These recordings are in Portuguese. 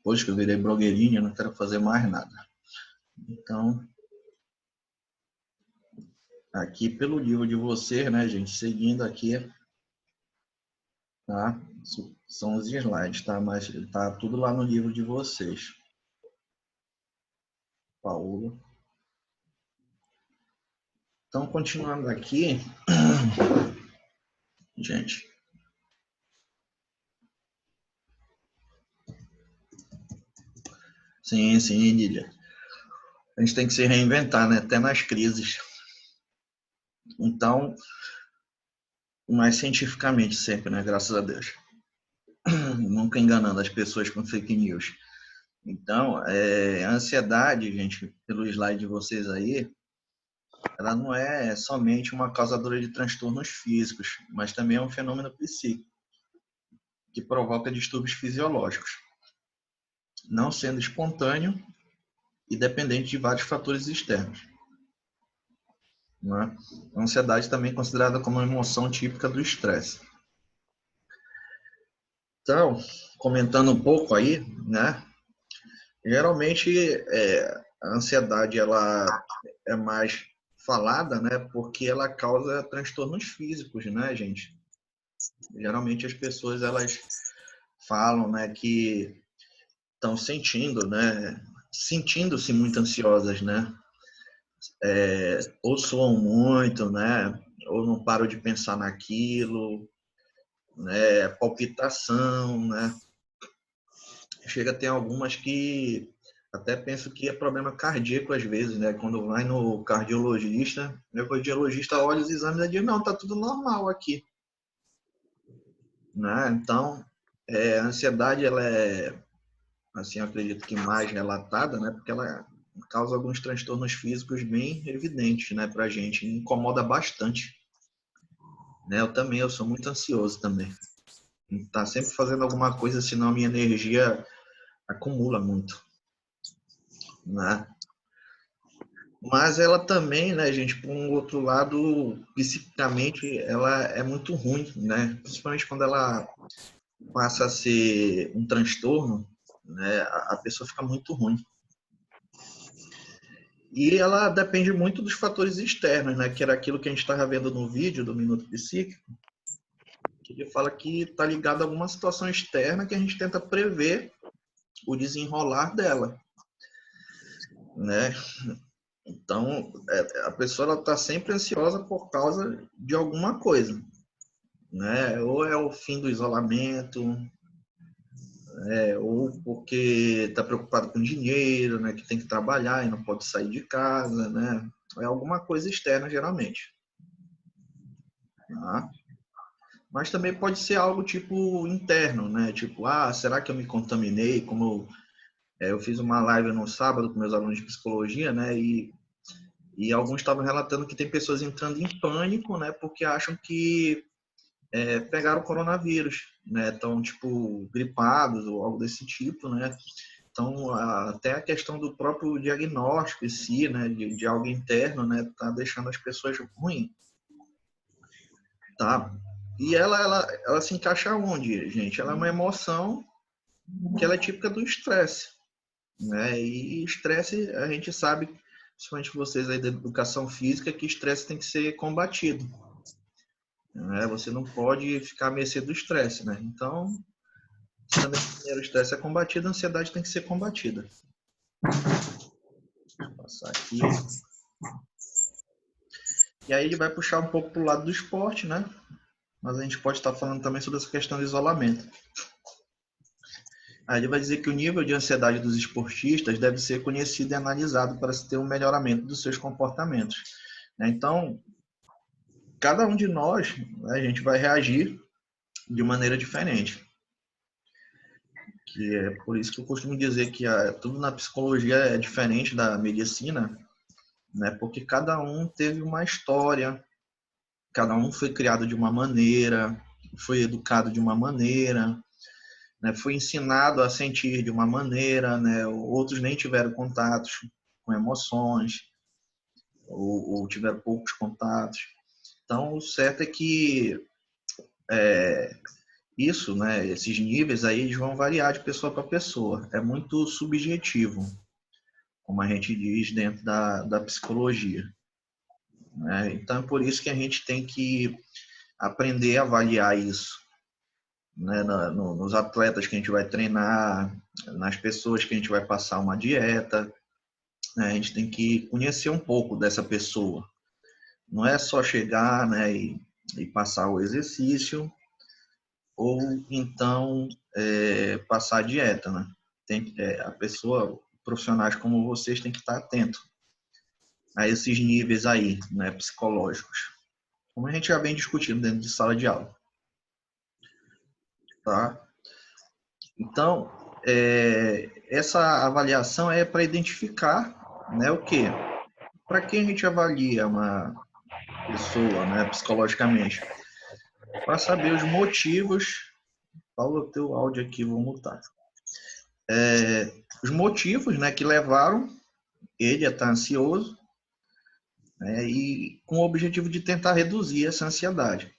depois que eu virei blogueirinha, eu não quero fazer mais nada. Então, aqui pelo livro de vocês, né, gente, seguindo aqui, tá? São os slides, tá? Mas tá tudo lá no livro de vocês. Paulo. Então, continuando aqui, gente. Sim, Lídia. A gente tem que se reinventar, né? Até nas crises. Então, mais cientificamente sempre, né? Graças a Deus. Nunca enganando as pessoas com fake news. Então, a ansiedade, gente, pelo slide de vocês aí, ela não é somente uma causadora de transtornos físicos, mas também é um fenômeno psíquico que provoca distúrbios fisiológicos, não sendo espontâneo e dependente de vários fatores externos. Né? A ansiedade também é considerada como uma emoção típica do estresse. Então, comentando um pouco aí, né? Geralmente a ansiedade ela é mais falada, né? Porque ela causa transtornos físicos, né, gente? Geralmente as pessoas elas falam, né, que estão sentindo, né? Sentindo-se muito ansiosas, né? Ou suam muito, né? Ou não param de pensar naquilo, né? Palpitação, né? Chega a ter algumas que até penso que é problema cardíaco às vezes, né? Quando vai no cardiologista, o cardiologista olha os exames e diz, não, tá tudo normal aqui. Né? Então, a ansiedade, ela é, assim, eu acredito que mais relatada, né? Porque ela causa alguns transtornos físicos bem evidentes, né, pra gente, incomoda bastante. Né? Eu sou muito ansioso também. Tá sempre fazendo alguma coisa, senão a minha energia acumula muito, né? Mas ela também, né, gente, por um outro lado, psicicamente, ela é muito ruim, né? Principalmente quando ela passa a ser um transtorno, né? A pessoa fica muito ruim. E ela depende muito dos fatores externos, né? Que era aquilo que a gente estava vendo no vídeo do Minuto Psíquico, que ele fala que está ligado a alguma situação externa que a gente tenta prever o desenrolar dela, né? Então, a pessoa está sempre ansiosa por causa de alguma coisa, né? Ou é o fim do isolamento, ou porque está preocupado com dinheiro, né? Que tem que trabalhar e não pode sair de casa, né? É alguma coisa externa, geralmente. Tá? Mas também pode ser algo tipo interno, né? Tipo, será que eu me contaminei? Como eu fiz uma live no sábado com meus alunos de psicologia, né? E alguns estavam relatando que tem pessoas entrando em pânico, né? Porque acham que pegaram o coronavírus, né? Estão, tipo, gripados ou algo desse tipo, né? Então, até a questão do próprio diagnóstico em si, né? De algo interno, né? Tá deixando as pessoas ruins, tá? E ela se encaixa onde, gente? Ela é uma emoção que ela é típica do estresse, né? E estresse, a gente sabe, principalmente vocês aí da educação física, que estresse tem que ser combatido. Né? Você não pode ficar à mercê do estresse, né? Então, se também o estresse é combatido, a ansiedade tem que ser combatida. Vou passar aqui. E aí ele vai puxar um pouco para o lado do esporte, né? Mas a gente pode estar falando também sobre essa questão de isolamento. Aí ele vai dizer que o nível de ansiedade dos esportistas deve ser conhecido e analisado para se ter um melhoramento dos seus comportamentos. Então, cada um de nós, né, a gente vai reagir de maneira diferente. Que é por isso que eu costumo dizer que tudo na psicologia é diferente da medicina, né? Porque cada um teve uma história, cada um foi criado de uma maneira, foi educado de uma maneira, né? Foi ensinado a sentir de uma maneira, né? Outros nem tiveram contatos com emoções, ou tiveram poucos contatos. Então, o certo é que isso, né, esses níveis aí eles vão variar de pessoa para pessoa. É muito subjetivo, como a gente diz dentro da psicologia, né? Então, é por isso que a gente tem que aprender a avaliar isso, né, nos atletas que a gente vai treinar, nas pessoas que a gente vai passar uma dieta, né? A gente tem que conhecer um pouco dessa pessoa. Não é só chegar, né, e passar o exercício ou então passar a dieta, né? A pessoa, profissionais como vocês, tem que estar atento a esses níveis aí, né, psicológicos, como a gente já vem discutindo dentro de sala de aula, tá? Então, essa avaliação é para identificar, né, o quê? Para quem a gente avalia uma pessoa, né, psicologicamente? Para saber os motivos. Paulo, teu áudio aqui, vou mutar. Os motivos, né, que levaram ele a estar ansioso, né, e com o objetivo de tentar reduzir essa ansiedade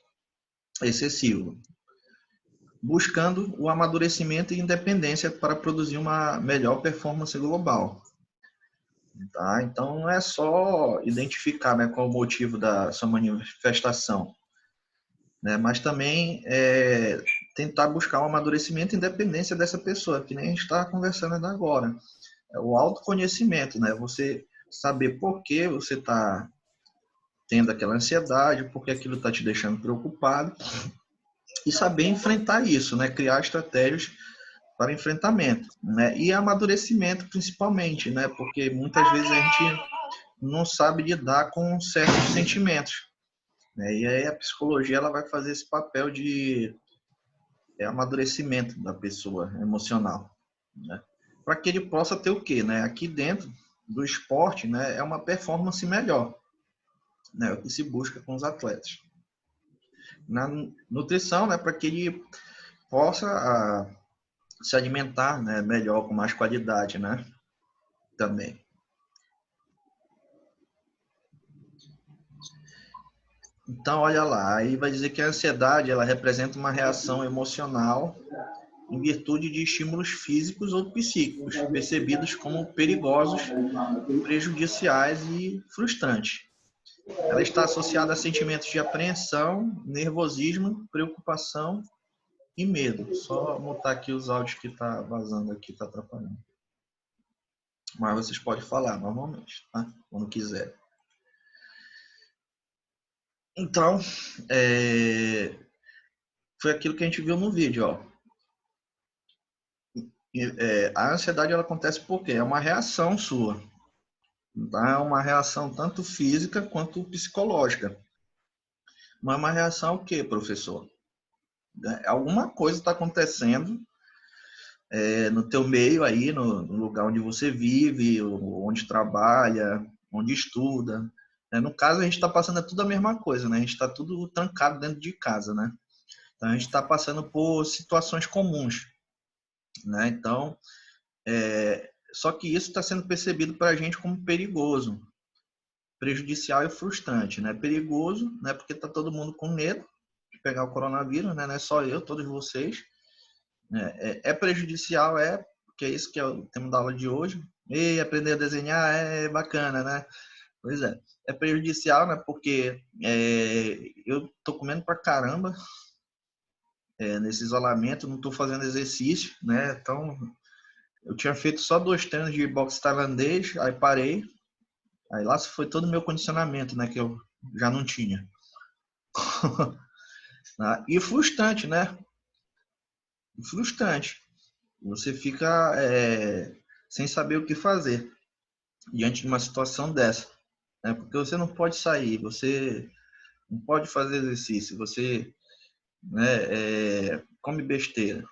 excessiva, buscando o amadurecimento e independência para produzir uma melhor performance global. Tá? Então, não é só identificar, né, qual o motivo da sua manifestação, né, mas também tentar buscar um amadurecimento e independência dessa pessoa, que nem a gente está conversando agora. É o autoconhecimento, né? Você saber por que você está tendo aquela ansiedade, por que aquilo está te deixando preocupado, e saber enfrentar isso, né? Criar estratégias para enfrentamento, né? E amadurecimento principalmente, né? Porque muitas vezes a gente não sabe lidar com certos sentimentos, né? E aí a psicologia ela vai fazer esse papel de amadurecimento da pessoa emocional, né? Para que ele possa ter o quê, né? Aqui dentro do esporte, né? É uma performance melhor, né? O que se busca com os atletas. Na nutrição, né? Para que ele possa se alimentar, né, melhor, com mais qualidade, né? Também. Então, olha lá, aí vai dizer que a ansiedade, ela representa uma reação emocional em virtude de estímulos físicos ou psíquicos, percebidos como perigosos, prejudiciais e frustrantes. Ela está associada a sentimentos de apreensão, nervosismo, preocupação e medo. Só mutar aqui os áudios que tá vazando aqui, tá atrapalhando. Mas vocês podem falar normalmente, tá? Quando quiser. Então, foi aquilo que a gente viu no vídeo, ó. A ansiedade ela acontece porque é uma reação sua, tá? É uma reação tanto física quanto psicológica. Mas é uma reação o quê, professor? Alguma coisa está acontecendo no teu meio aí, no lugar onde você vive, onde trabalha, onde estuda. No caso, a gente está passando tudo a mesma coisa, né? A gente está tudo trancado dentro de casa, né? Então, a gente está passando por situações comuns, né? Então, só que isso está sendo percebido para a gente como perigoso, prejudicial e frustrante, né? Perigoso, né? Porque está todo mundo com medo de pegar o coronavírus, né? Não é só eu, todos vocês. É prejudicial, porque é isso que é o tema da aula de hoje. E aprender a desenhar é bacana, né? Pois é. É prejudicial, né? Porque eu tô comendo pra caramba nesse isolamento, não tô fazendo exercício, né? Então, eu tinha feito só 2 treinos de boxe tailandês, aí parei. Aí lá foi todo o meu condicionamento, né? Que eu já não tinha. E frustrante, né? Frustrante. Você fica sem saber o que fazer diante de uma situação dessa, né? Porque você não pode sair, você não pode fazer exercício, você, né, come besteira.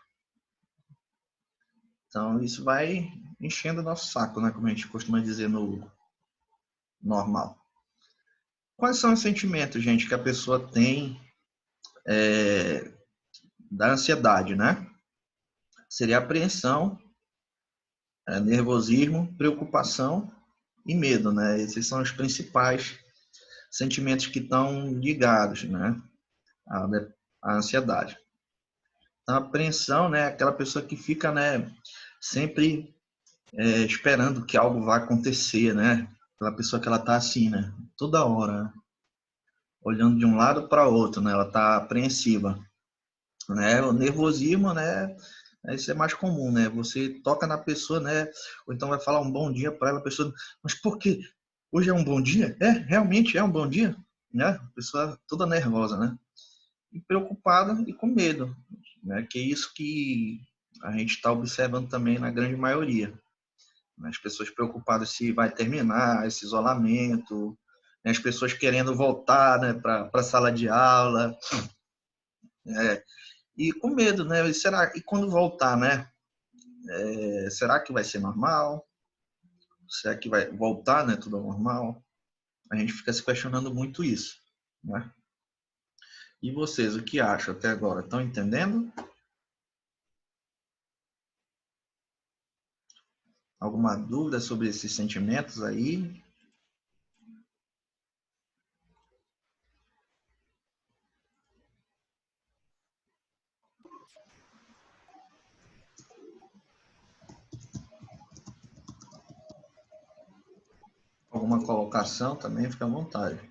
Então, isso vai enchendo o nosso saco, né? Como a gente costuma dizer no normal. Quais são os sentimentos, gente, que a pessoa tem da ansiedade, né? Seria apreensão, nervosismo, preocupação e medo, né? Esses são os principais sentimentos que estão ligados, né? À ansiedade. A apreensão, né? Aquela pessoa que fica, né, sempre esperando que algo vá acontecer, né? Aquela pessoa que ela tá assim, né? Toda hora, né? Olhando de um lado para outro, né? Ela tá apreensiva, né? O nervosismo, né? Isso é mais comum, né? Você toca na pessoa, né? Ou então vai falar um bom dia para ela, a pessoa, mas por quê? Hoje é um bom dia? É, realmente é um bom dia, né? A pessoa toda nervosa, né? E preocupada e com medo, né? Que é isso que a gente está observando também na grande maioria. As pessoas preocupadas se vai terminar esse isolamento, né? As pessoas querendo voltar, né, para a sala de aula, né? E com medo, né? E quando voltar, né? Será que vai ser normal? Será que vai voltar, né? Tudo ao normal? A gente fica se questionando muito isso, né? E vocês, o que acham até agora? Estão entendendo? Alguma dúvida sobre esses sentimentos aí? Alguma colocação também? Fica à vontade.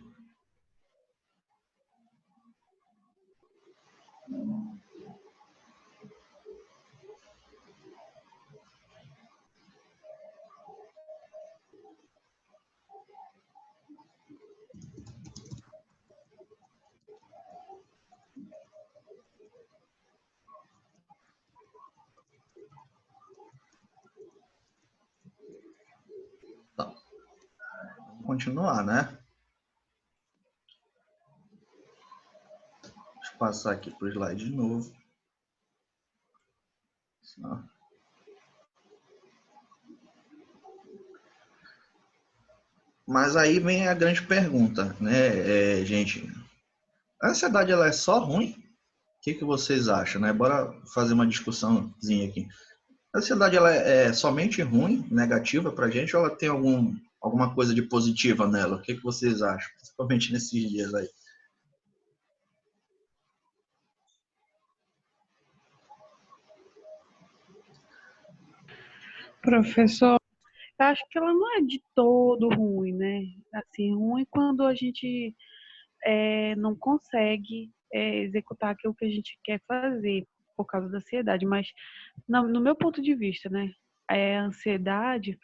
Tá. Vamos continuar, né? Deixa eu passar aqui para o slide de novo. Mas aí vem a grande pergunta, né, gente? A ansiedade ela é só ruim? O que vocês acham, né? Bora fazer uma discussãozinha aqui. A ansiedade ela é somente ruim, negativa para a gente, ou ela tem alguma coisa de positiva nela? O que vocês acham? Principalmente nesses dias aí. Professor, eu acho que ela não é de todo ruim, né? Assim, ruim quando a gente não consegue executar aquilo que a gente quer fazer por causa da ansiedade. Mas, no meu ponto de vista, né? A ansiedade,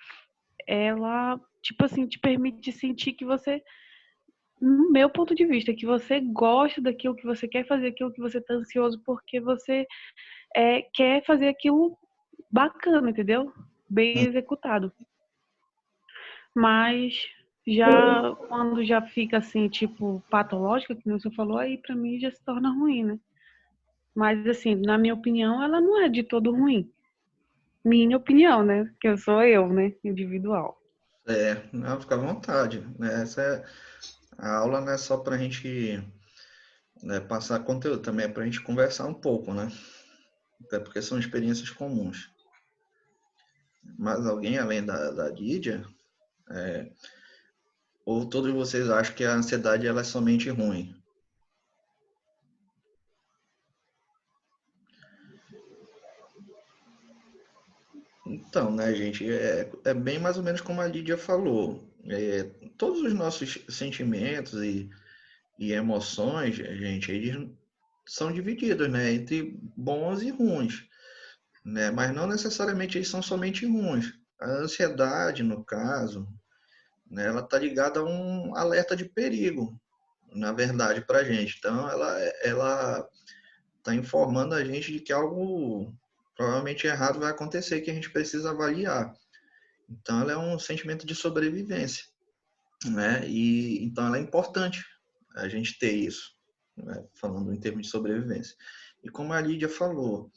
ela, tipo assim, te permite sentir que você, no meu ponto de vista, que você gosta daquilo que você quer fazer, aquilo que você está ansioso, porque você quer fazer aquilo bacana, entendeu? Bem executado. Mas já quando já fica assim, tipo, patológica, que você falou, aí pra mim já se torna ruim, né? Mas assim, na minha opinião, ela não é de todo ruim. Minha opinião, né? Que eu sou eu, né? Individual. Não, fica à vontade, né? A aula não é só para a gente, né, passar conteúdo, também é para a gente conversar um pouco, né? Até porque são experiências comuns. Mas alguém além da Lídia, ou todos vocês acham que a ansiedade ela é somente ruim? Então, né, gente, é bem mais ou menos como a Lídia falou. Todos os nossos sentimentos e emoções, gente, eles são divididos, né, entre bons e ruins, né, mas não necessariamente eles são somente ruins. A ansiedade, no caso, né, ela está ligada a um alerta de perigo, na verdade, para a gente. Então, ela está informando a gente de que algo provavelmente errado vai acontecer, que a gente precisa avaliar. Então, ela é um sentimento de sobrevivência, né? E então ela é importante a gente ter isso, né? Falando em termos de sobrevivência. E como a Lídia falou,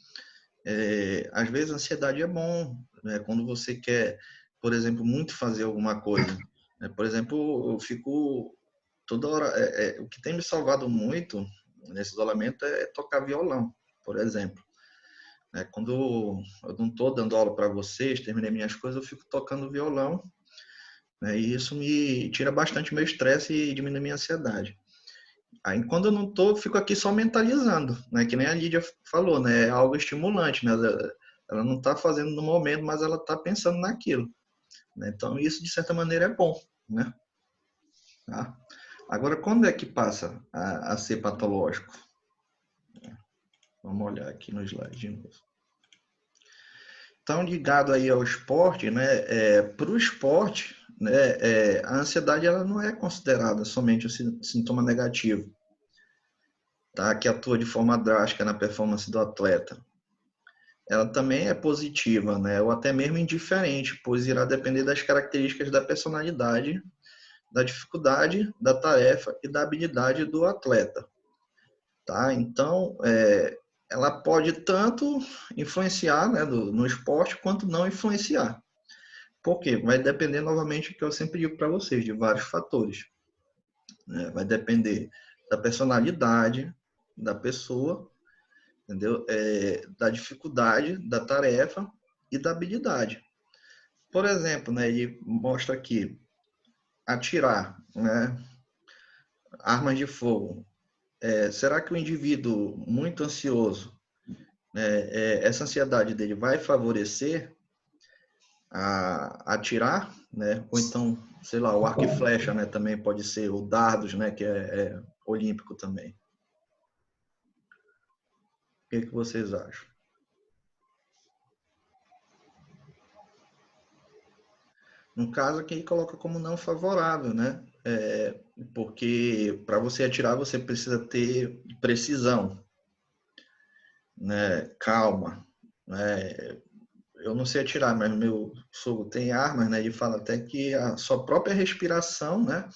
às vezes a ansiedade é bom, né? Quando você quer, por exemplo, muito fazer alguma coisa, né? Por exemplo, eu fico toda hora, o que tem me salvado muito nesse isolamento é tocar violão, por exemplo. Quando eu não estou dando aula para vocês, terminei minhas coisas, eu fico tocando violão, né? E isso me tira bastante meu estresse e diminui minha ansiedade. Aí quando eu não tô, eu fico aqui só mentalizando, né? Que nem a Lídia falou, né? É algo estimulante, né? Ela não está fazendo no momento, mas ela está pensando naquilo, né? Então isso de certa maneira é bom, né? Tá? Agora, quando é que passa a ser patológico? Vamos olhar aqui no slide de novo. Então, ligado aí ao esporte, né? Para o esporte, né? A ansiedade ela não é considerada somente um sintoma negativo, tá? Que atua de forma drástica na performance do atleta. Ela também é positiva, né? Ou até mesmo indiferente, pois irá depender das características da personalidade, da dificuldade, da tarefa e da habilidade do atleta, tá? Então, ela pode tanto influenciar, né, no esporte, quanto não influenciar. Por quê? Vai depender, novamente, do que eu sempre digo para vocês, de vários fatores, né? Vai depender da personalidade da pessoa, entendeu? Da dificuldade da tarefa e da habilidade. Por exemplo, né, ele mostra aqui, atirar, né, armas de fogo. Será que o indivíduo muito ansioso, né, essa ansiedade dele vai favorecer a atirar, né? Ou então, sei lá, o arco e flecha, né, também pode ser, o dardos, né, que é olímpico também. O que vocês acham? No caso aqui, ele coloca como não favorável, né? Porque para você atirar, você precisa ter precisão, né? Calma, né? Eu não sei atirar, mas meu sogro tem armas, né? Ele fala até que a sua própria respiração, né?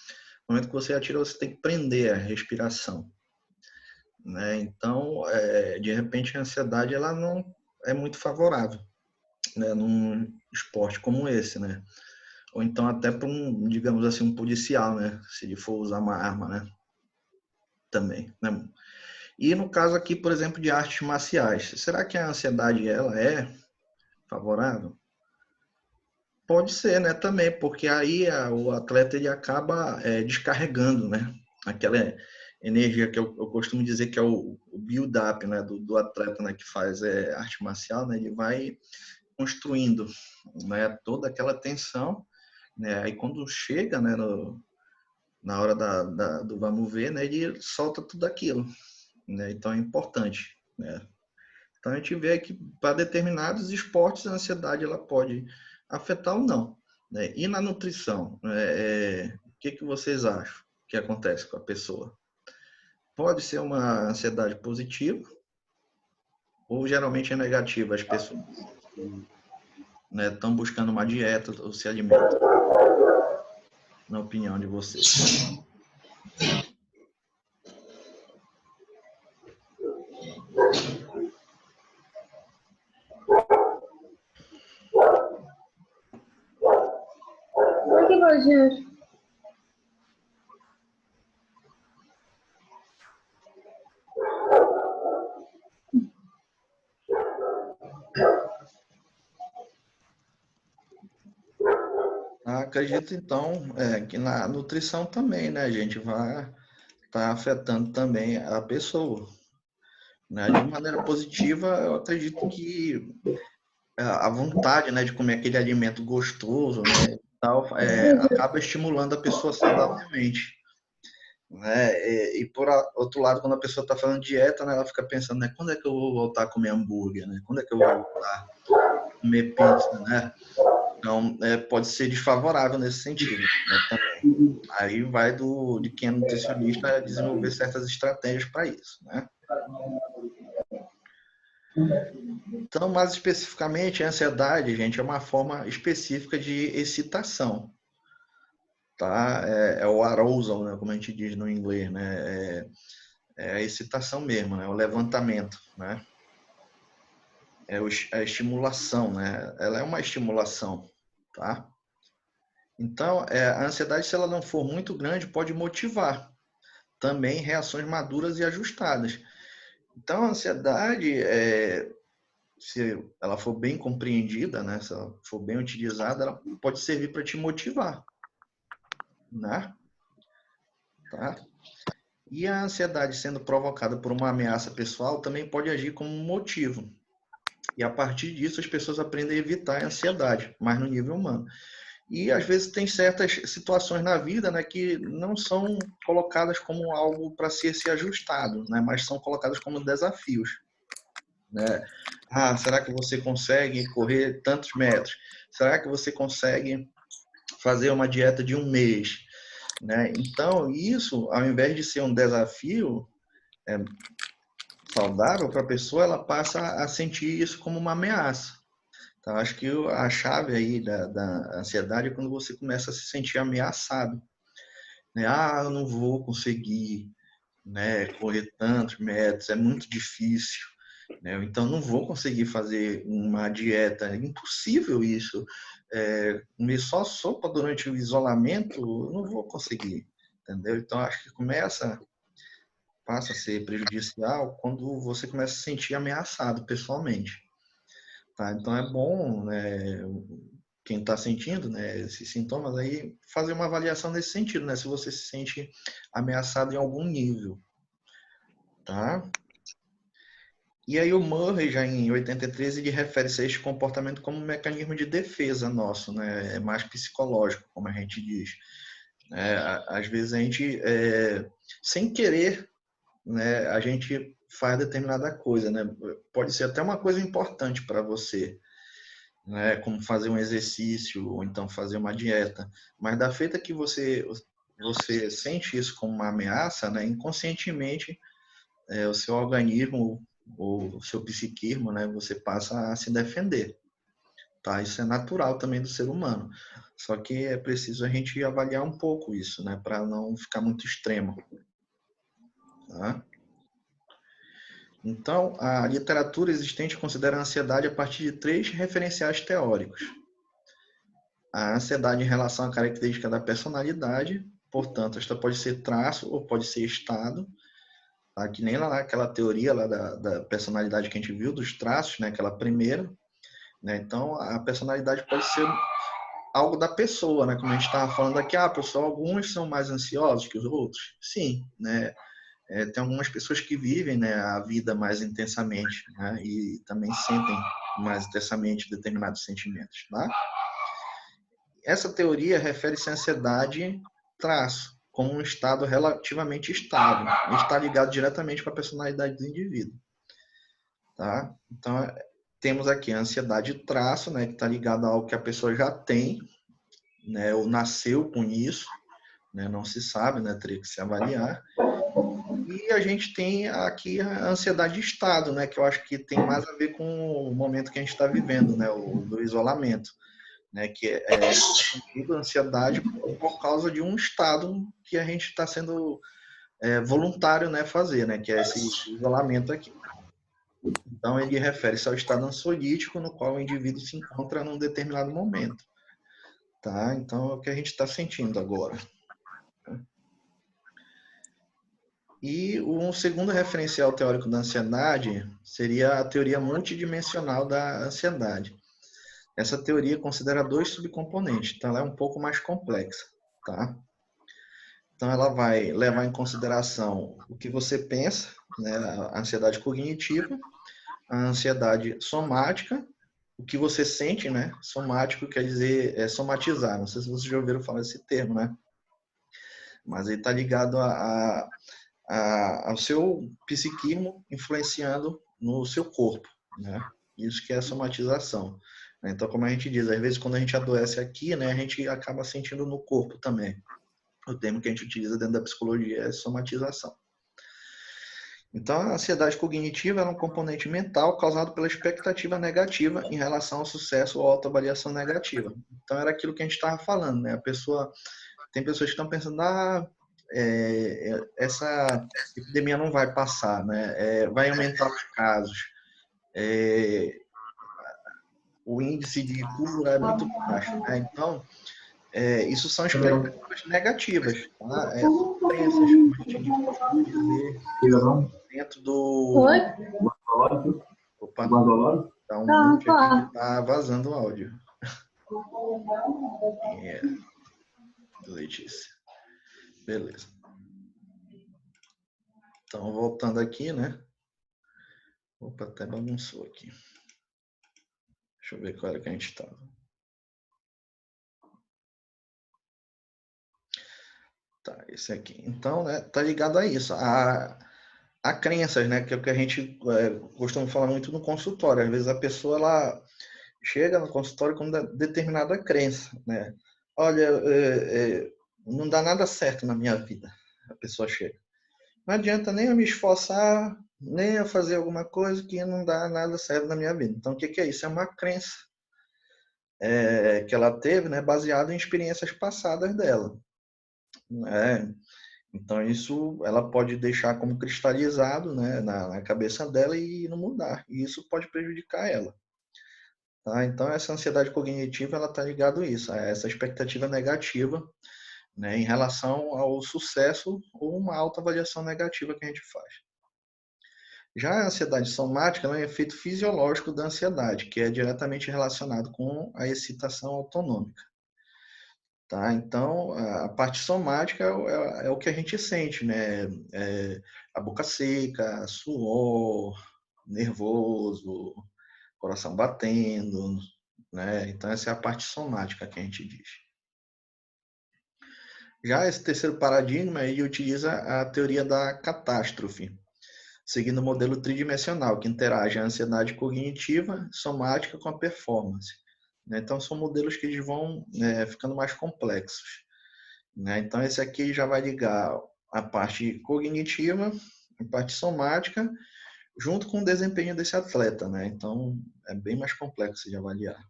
No momento que você atira, você tem que prender a respiração, né? Então, de repente, a ansiedade ela não é muito favorável, né? Num esporte como esse, né? Ou então até para um, digamos assim, um policial, né? Se ele for usar uma arma, né? Também, né? E no caso aqui, por exemplo, de artes marciais, será que a ansiedade ela é favorável? Pode ser, né? Também, porque aí o atleta ele acaba descarregando, né? Aquela energia que eu costumo dizer que é o build-up, né? Do atleta, né? Que faz arte marcial, né? Ele vai construindo, né? Toda aquela tensão, né? Aí quando chega, né? Na hora do vamos ver, né? Ele solta tudo aquilo, né? Então é importante, né? Então a gente vê que para determinados esportes a ansiedade ela pode afetar ou não, né? E na nutrição, o que vocês acham que acontece com a pessoa? Pode ser uma ansiedade positiva ou geralmente é negativa as pessoas, né, estão buscando uma dieta ou se alimentam, na opinião de vocês? Que nojento. Acredito então que na nutrição também, né, a gente vai estar afetando também a pessoa, né? De maneira positiva, eu acredito que a vontade, né, de comer aquele alimento gostoso, né, tal, acaba estimulando a pessoa saudavelmente, né? E por outro lado, quando a pessoa está fazendo dieta, né, ela fica pensando, né, quando é que eu vou voltar a comer hambúrguer, né? Quando é que eu vou voltar a comer pizza, né? Então, pode ser desfavorável nesse sentido, né, também. Aí vai de quem é nutricionista desenvolver certas estratégias para isso, né? Então, mais especificamente, a ansiedade, gente, é uma forma específica de excitação, tá? É o arousal, né, como a gente diz no inglês, né? É a excitação mesmo, né? O levantamento, né? A estimulação, né? Ela é uma estimulação, tá? Então, a ansiedade, se ela não for muito grande, pode motivar também reações maduras e ajustadas. Então, a ansiedade, se ela for bem compreendida, né? Se ela for bem utilizada, ela pode servir para te motivar, né? Tá? E a ansiedade sendo provocada por uma ameaça pessoal também pode agir como um motivo. E a partir disso as pessoas aprendem a evitar a ansiedade, mais no nível humano. E às vezes tem certas situações na vida, né, que não são colocadas como algo para ser se ajustado, né, mas são colocadas como desafios, né? Ah, será que você consegue correr tantos metros? Será que você consegue fazer uma dieta de um mês? Né? Então, isso, ao invés de ser um desafio saudável para a pessoa, ela passa a sentir isso como uma ameaça. Então, acho que a chave aí da ansiedade é quando você começa a se sentir ameaçado. Né? Ah, eu não vou conseguir, né, correr tantos metros, é muito difícil. Né? Então, não vou conseguir fazer uma dieta. É impossível isso. Comer só sopa durante o isolamento, eu não vou conseguir. Entendeu? Então, acho que passa a ser prejudicial quando você começa a se sentir ameaçado pessoalmente. Tá? Então, é bom, né, quem está sentindo, né, esses sintomas aí, fazer uma avaliação nesse sentido, né, se você se sente ameaçado em algum nível. Tá? E aí o Murray, já em 83, ele refere-se a este comportamento como um mecanismo de defesa nosso, né? É mais psicológico, como a gente diz. Às vezes a gente, sem querer, né, a gente faz determinada coisa, né? Pode ser até uma coisa importante para você, né? Como fazer um exercício ou então fazer uma dieta. Mas da feita que você sente isso como uma ameaça, né? Inconscientemente o seu organismo ou o seu psiquismo, né, você passa a se defender, tá? Isso é natural também do ser humano. Só que é preciso a gente avaliar um pouco isso, né, para não ficar muito extremo, tá? Então, a literatura existente considera a ansiedade a partir de 3 referenciais teóricos. A ansiedade em relação à característica da personalidade, portanto, esta pode ser traço ou pode ser estado. Tá? Que nem lá naquela teoria lá da personalidade que a gente viu, dos traços, né? Aquela primeira. Né? Então, a personalidade pode ser algo da pessoa, né? Como a gente estava falando aqui, pessoal, alguns são mais ansiosos que os outros. Sim, né? Tem algumas pessoas que vivem, né, a vida mais intensamente, né? E também sentem mais intensamente determinados sentimentos, tá? Essa teoria refere-se à ansiedade traço, como um estado relativamente estável, e está ligado diretamente com a personalidade do indivíduo. Tá? Então, temos aqui a ansiedade traço, né, que está ligado ao que a pessoa já tem, né, ou nasceu com isso, né, não se sabe, né, teria que se avaliar. E a gente tem aqui a ansiedade de estado, né, que eu acho que tem mais a ver com o momento que a gente está vivendo, né, o do isolamento, né, que é sentido ansiedade por causa de um estado que a gente está sendo voluntário, né, fazer, né, que é esse isolamento aqui. Então, ele refere-se ao estado ansiolítico no qual o indivíduo se encontra num determinado momento. Tá? Então, é o que a gente está sentindo agora. E um segundo referencial teórico da ansiedade seria a teoria multidimensional da ansiedade. Essa teoria considera 2 subcomponentes, então ela é um pouco mais complexa. Tá? Então, ela vai levar em consideração o que você pensa, né, a ansiedade cognitiva, a ansiedade somática, o que você sente, né? Somático quer dizer somatizar. Não sei se vocês já ouviram falar desse termo, né? Mas ele está ligado ao seu psiquismo influenciando no seu corpo, né? Isso que é a somatização. Então, como a gente diz, às vezes quando a gente adoece aqui, né, a gente acaba sentindo no corpo também. O termo que a gente utiliza dentro da psicologia é somatização. Então, a ansiedade cognitiva é um componente mental causado pela expectativa negativa em relação ao sucesso ou autoavaliação negativa. Então, era aquilo que a gente estava falando, né? Tem pessoas que estão pensando, essa epidemia não vai passar, né? Vai aumentar os casos, o índice de cura é muito baixo, né? Então, isso são expectativas negativas, tá? São crenças, como a gente costuma dizer, dentro do... Oi? Opa, tá um monte aqui que tá vazando o áudio. Letícia. Beleza. Então, voltando aqui, né? Opa, até bagunçou aqui. Deixa eu ver qual era que a gente estava. Tá, esse aqui. Então, né, tá ligado a isso. A crenças, né? Que é o que a gente costuma falar muito no consultório. Às vezes a pessoa, ela chega no consultório com determinada crença, né? Olha, não dá nada certo na minha vida. A pessoa chega. Não adianta nem eu me esforçar, nem eu fazer alguma coisa que não dá nada certo na minha vida. Então, o que é isso? É uma crença que ela teve, né, baseada em experiências passadas dela, né? Então, isso ela pode deixar como cristalizado, né, na cabeça dela e não mudar. E isso pode prejudicar ela. Tá? Então, essa ansiedade cognitiva ela está ligada a isso, a essa expectativa negativa, né, em relação ao sucesso ou uma autoavaliação negativa que a gente faz. Já a ansiedade somática é um efeito fisiológico da ansiedade, que é diretamente relacionado com a excitação autonômica. Tá? Então, a parte somática é o que a gente sente, né? A boca seca, suor, nervoso, coração batendo, né? Então, essa é a parte somática que a gente diz. Já esse terceiro paradigma, ele utiliza a teoria da catástrofe, seguindo o modelo tridimensional, que interage a ansiedade cognitiva, somática com a performance. Então, são modelos que eles vão ficando mais complexos. Então, esse aqui já vai ligar a parte cognitiva, a parte somática, junto com o desempenho desse atleta. Então, é bem mais complexo de avaliar.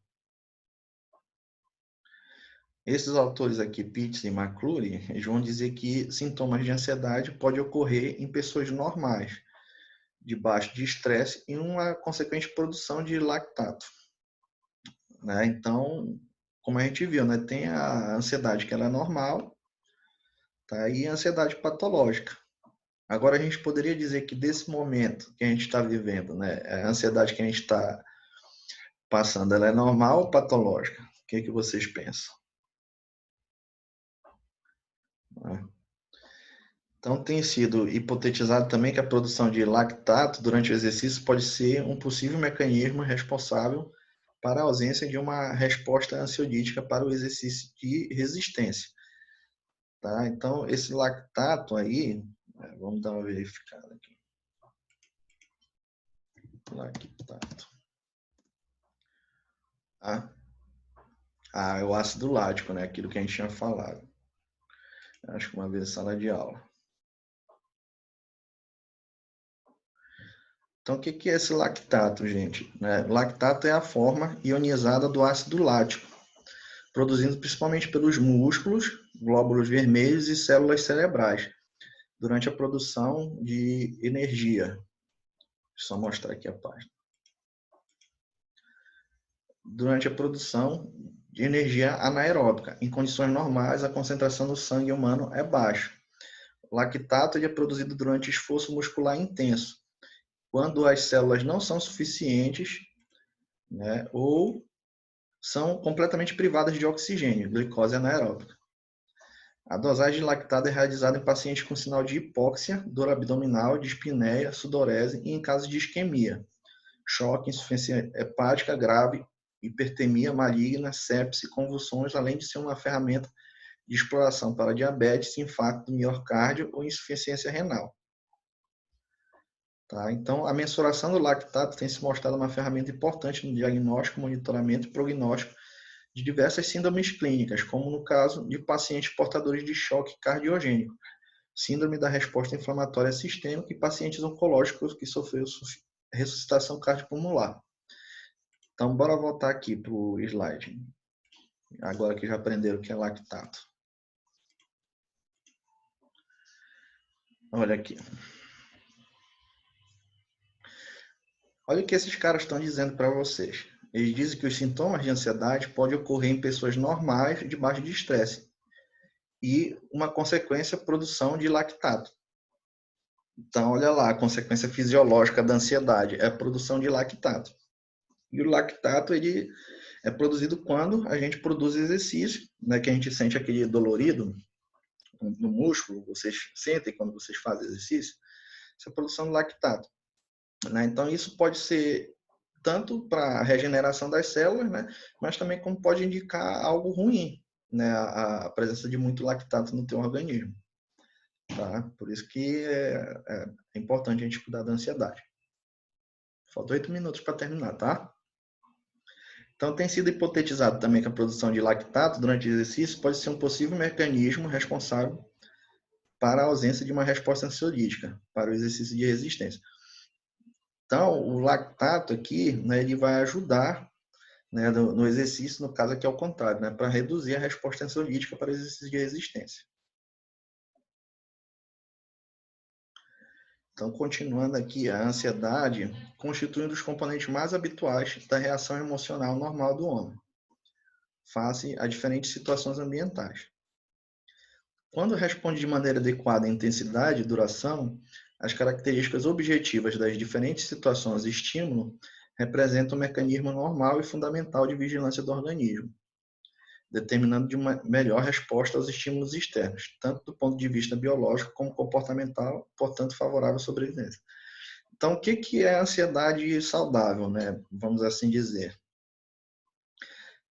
Esses autores aqui, Pitts e McClure, eles vão dizer que sintomas de ansiedade podem ocorrer em pessoas normais, debaixo de estresse e uma consequente produção de lactato. Então, como a gente viu, tem a ansiedade que ela é normal, tá? E a ansiedade patológica. Agora, a gente poderia dizer que desse momento que a gente está vivendo, a ansiedade que a gente está passando, ela é normal ou patológica? O que vocês pensam? Então, tem sido hipotetizado também que a produção de lactato durante o exercício pode ser um possível mecanismo responsável para a ausência de uma resposta ansiolítica para o exercício de resistência. Tá? Então, esse lactato aí, vamos dar uma verificada aqui. Lactato. É o ácido lático, aquilo que a gente tinha falado. Acho que uma vez em sala de aula. Então, o que é esse lactato, gente? Lactato é a forma ionizada do ácido lático, produzido principalmente pelos músculos, glóbulos vermelhos e células cerebrais, durante a produção de energia. Deixa eu só mostrar aqui a página. Durante a produção de energia anaeróbica. Em condições normais, a concentração no sangue humano é baixa. O lactato é produzido durante esforço muscular intenso, quando as células não são suficientes, ou são completamente privadas de oxigênio, glicose anaeróbica. A dosagem de lactato é realizada em pacientes com sinal de hipóxia, dor abdominal, dispneia, sudorese e em casos de isquemia, choque, insuficiência hepática grave, hipertemia maligna, sepse, convulsões, além de ser uma ferramenta de exploração para diabetes, infarto do miocárdio ou insuficiência renal. Tá? Então, a mensuração do lactato tem se mostrado uma ferramenta importante no diagnóstico, monitoramento e prognóstico de diversas síndromes clínicas, como no caso de pacientes portadores de choque cardiogênico, síndrome da resposta inflamatória sistêmica e pacientes oncológicos que sofreram ressuscitação cardiopulmonar. Então, bora voltar aqui para o slide. Agora que já aprenderam o que é lactato. Olha aqui. Olha o que esses caras estão dizendo para vocês. Eles dizem que os sintomas de ansiedade podem ocorrer em pessoas normais debaixo de estresse e uma consequência produção de lactato. Então, olha lá, a consequência fisiológica da ansiedade é a produção de lactato. E o lactato ele é produzido quando a gente produz exercício, que a gente sente aquele dolorido no músculo, vocês sentem quando vocês fazem exercício, essa produção de lactato, né? Então, isso pode ser tanto para a regeneração das células, né? Mas também como pode indicar algo ruim, né? A presença de muito lactato no teu organismo, tá? Por isso que é importante a gente cuidar da ansiedade. Faltam 8 minutos para terminar, tá? Então, tem sido hipotetizado também que a produção de lactato durante o exercício pode ser um possível mecanismo responsável para a ausência de uma resposta ansiolítica para o exercício de resistência. Então, o lactato aqui, né, ele vai ajudar, né, no exercício, no caso aqui é o contrário, né, para reduzir a resposta ansiolítica para o exercício de resistência. Então, continuando aqui, a ansiedade constitui um dos componentes mais habituais da reação emocional normal do homem, face a diferentes situações ambientais. Quando responde de maneira adequada à intensidade e duração, as características objetivas das diferentes situações e estímulo representam um mecanismo normal e fundamental de vigilância do organismo, determinando de uma melhor resposta aos estímulos externos, tanto do ponto de vista biológico como comportamental, portanto favorável à sobrevivência. Então, o que é a ansiedade saudável, né? Vamos assim dizer?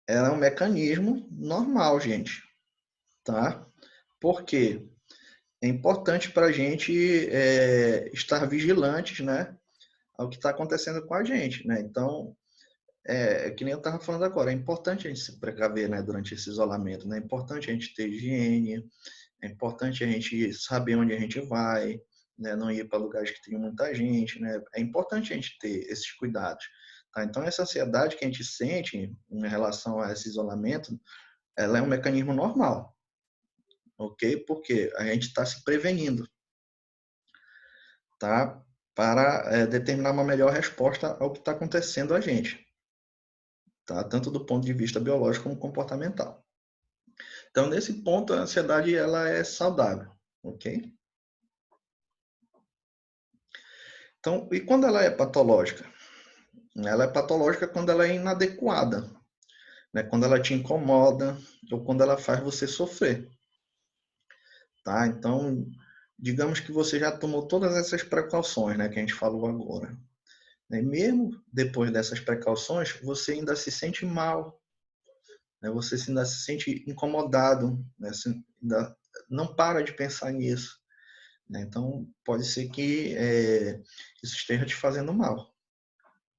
Ela é um mecanismo normal, gente, tá? Por quê? É importante para a gente estar vigilantes, né, ao que está acontecendo com a gente, né? Então, que nem eu estava falando agora, é importante a gente se precaver, né, durante esse isolamento, né? É importante a gente ter higiene, é importante a gente saber onde a gente vai, né? Não ir para lugares que tem muita gente, né? É importante a gente ter esses cuidados, tá? Então, essa ansiedade que a gente sente em relação a esse isolamento, ela é um mecanismo normal, ok? Porque a gente está se prevenindo, tá? Para determinar uma melhor resposta ao que está acontecendo a gente, tá? Tanto do ponto de vista biológico como comportamental. Então, nesse ponto, a ansiedade ela é saudável, ok? Então, e quando ela é patológica? Ela é patológica quando ela é inadequada, né? Quando ela te incomoda ou quando ela faz você sofrer, tá? Então, digamos que você já tomou todas essas precauções, né, que a gente falou agora. E mesmo depois dessas precauções, você ainda se sente mal, né? Você ainda se sente incomodado, né? Você ainda não para de pensar nisso, né? Então, pode ser que isso esteja te fazendo mal,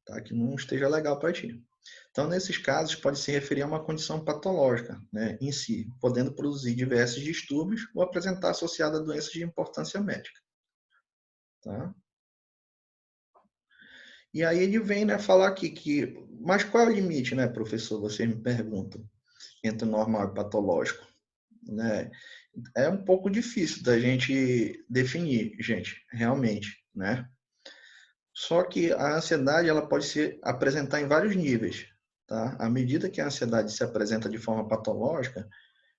tá? Que não esteja legal para ti. Então, nesses casos, pode se referir a uma condição patológica, né, em si, podendo produzir diversos distúrbios ou apresentar associada a doenças de importância médica, tá? E aí ele vem, né, falar aqui que, mas qual é o limite, né, professor? Vocês me perguntam, entre normal e patológico, né? É um pouco difícil da gente definir, gente, realmente, né? Só que a ansiedade ela pode se apresentar em vários níveis, tá? À medida que a ansiedade se apresenta de forma patológica,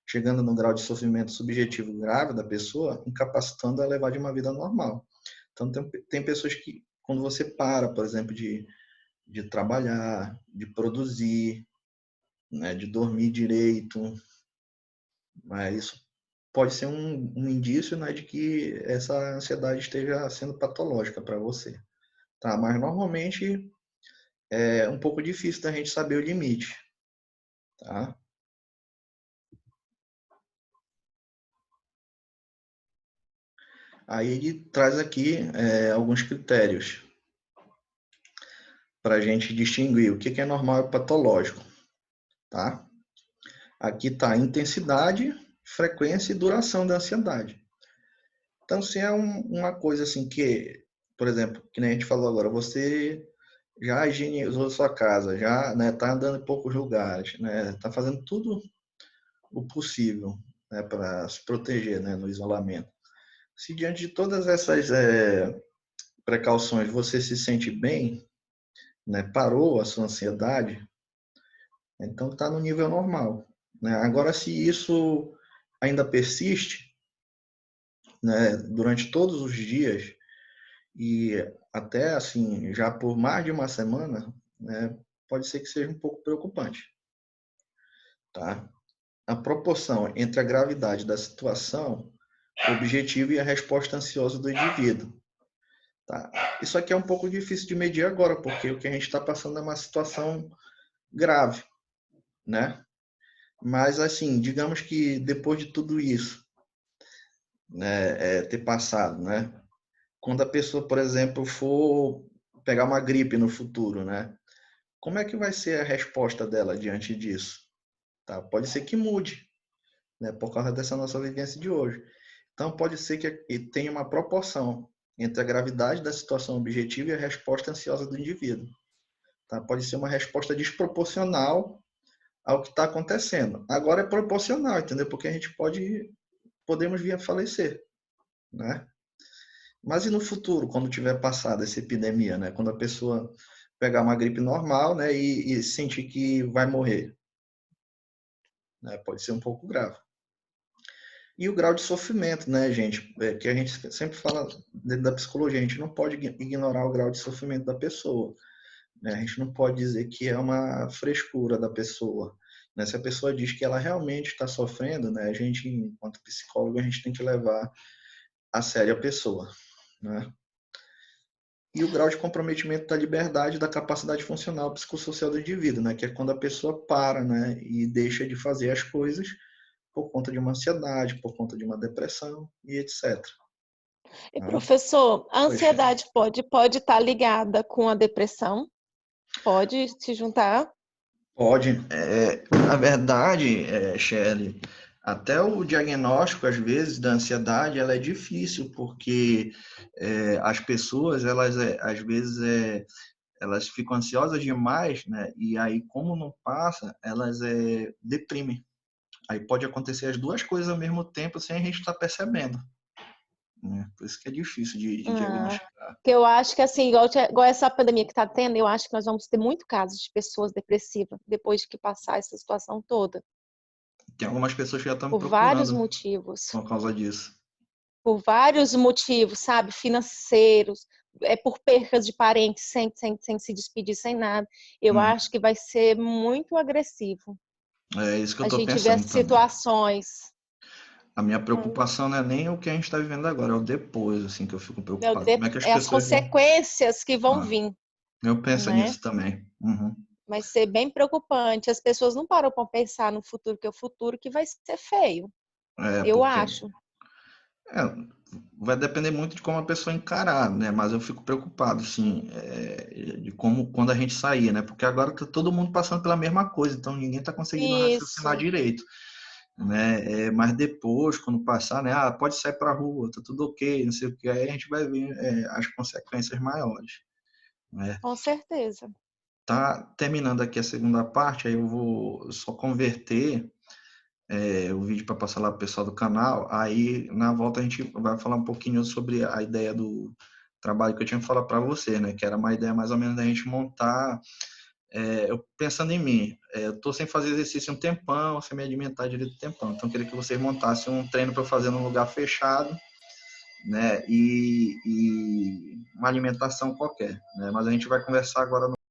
chegando no grau de sofrimento subjetivo grave da pessoa, incapacitando a levar de uma vida normal. Então, tem pessoas que, quando você para, por exemplo, de trabalhar, de produzir, né, de dormir direito, mas isso pode ser um indício, né, de que essa ansiedade esteja sendo patológica para você. Tá? Mas normalmente é um pouco difícil da gente saber o limite. Tá? Aí ele traz aqui alguns critérios para a gente distinguir o que é normal e patológico. Tá? Aqui está a intensidade, frequência e duração da ansiedade. Então, se é uma coisa assim que, por exemplo, que nem a gente falou agora, você já higienizou sua casa, já está andando em poucos lugares, está fazendo tudo o possível, né, para se proteger, né, no isolamento. Se diante de todas essas precauções você se sente bem, né, parou a sua ansiedade, então está no nível normal, né? Agora, se isso ainda persiste, né, durante todos os dias e até assim já por mais de uma semana, né, pode ser que seja um pouco preocupante, tá? A proporção entre a gravidade da situação, o objetivo e a resposta ansiosa do indivíduo. Tá? Isso aqui é um pouco difícil de medir agora, porque o que a gente está passando é uma situação grave, né? Mas, assim, digamos que depois de tudo isso, né, ter passado, né? Quando a pessoa, por exemplo, for pegar uma gripe no futuro, né? Como é que vai ser a resposta dela diante disso? Tá? Pode ser que mude, né? Por causa dessa nossa vivência de hoje. Então, pode ser que tenha uma proporção entre a gravidade da situação objetiva e a resposta ansiosa do indivíduo. Tá? Pode ser uma resposta desproporcional ao que está acontecendo. Agora é proporcional, entendeu? Porque a gente podemos vir a falecer, né? Mas e no futuro, quando tiver passado essa epidemia, né? Quando a pessoa pegar uma gripe normal, né? E sentir que vai morrer, né? Pode ser um pouco grave. E o grau de sofrimento, né, gente? Que a gente sempre fala dentro da psicologia, a gente não pode ignorar o grau de sofrimento da pessoa, né? A gente não pode dizer que é uma frescura da pessoa, né? Se a pessoa diz que ela realmente está sofrendo, né? A gente, enquanto psicólogo, a gente tem que levar a sério a pessoa, né? E o grau de comprometimento da liberdade e da capacidade funcional psicossocial do indivíduo, né? Que é quando a pessoa para, né? E deixa de fazer as coisas por conta de uma ansiedade, por conta de uma depressão e etc. E, Né? professor, a Poxa, ansiedade pode estar ligada com a depressão? Pode se juntar? pode. Na verdade, Shelley, até o diagnóstico, às vezes, da ansiedade, ela é difícil, porque as pessoas, elas, às vezes, elas ficam ansiosas demais, né? E aí, como não passa, elas deprimem. Aí pode acontecer as duas coisas ao mesmo tempo sem a gente estar percebendo, né? Por isso que é difícil de diagnosticar. Que eu acho que, assim, igual essa pandemia que está tendo, eu acho que nós vamos ter muito casos de pessoas depressivas depois de que passar essa situação toda. Tem algumas pessoas que já estão me Por vários procurando motivos. por causa disso. Por vários motivos, sabe? Financeiros, por percas de parentes sem se despedir, sem nada. Eu Hum, acho que vai ser muito agressivo. É isso que eu A estou gente vê as pensando também. situações. A minha preocupação não é nem o que a gente está vivendo agora, é o depois, assim, que eu fico preocupado. Como é que as As pessoas vão... consequências que vão Ah, vir, eu penso né? nisso também. Uhum. Vai ser bem preocupante. As pessoas não param para pensar no futuro, que é o futuro que vai ser feio. Eu Porque acho. é, vai depender muito de como a pessoa encarar, né? Mas eu fico preocupado, assim, de como quando a gente sair, né? Porque agora tá todo mundo passando pela mesma coisa, então ninguém está conseguindo raciocinar Isso, direito, né? Mas depois, quando passar, né? Ah, pode sair para a rua, tá tudo ok, não sei o que, aí a gente vai ver as consequências maiores, né? com certeza. Tá terminando aqui a segunda parte, aí eu vou só converter o vídeo para passar lá para o pessoal do canal. Aí, na volta, a gente vai falar um pouquinho sobre a ideia do trabalho que eu tinha que falar para você, né? Que era uma ideia mais ou menos da gente montar. Eu pensando em mim, eu estou sem fazer exercício um tempão, sem me alimentar direito um tempão. Então, eu queria que vocês montassem um treino para eu fazer num lugar fechado, né? E uma alimentação qualquer, né? Mas a gente vai conversar agora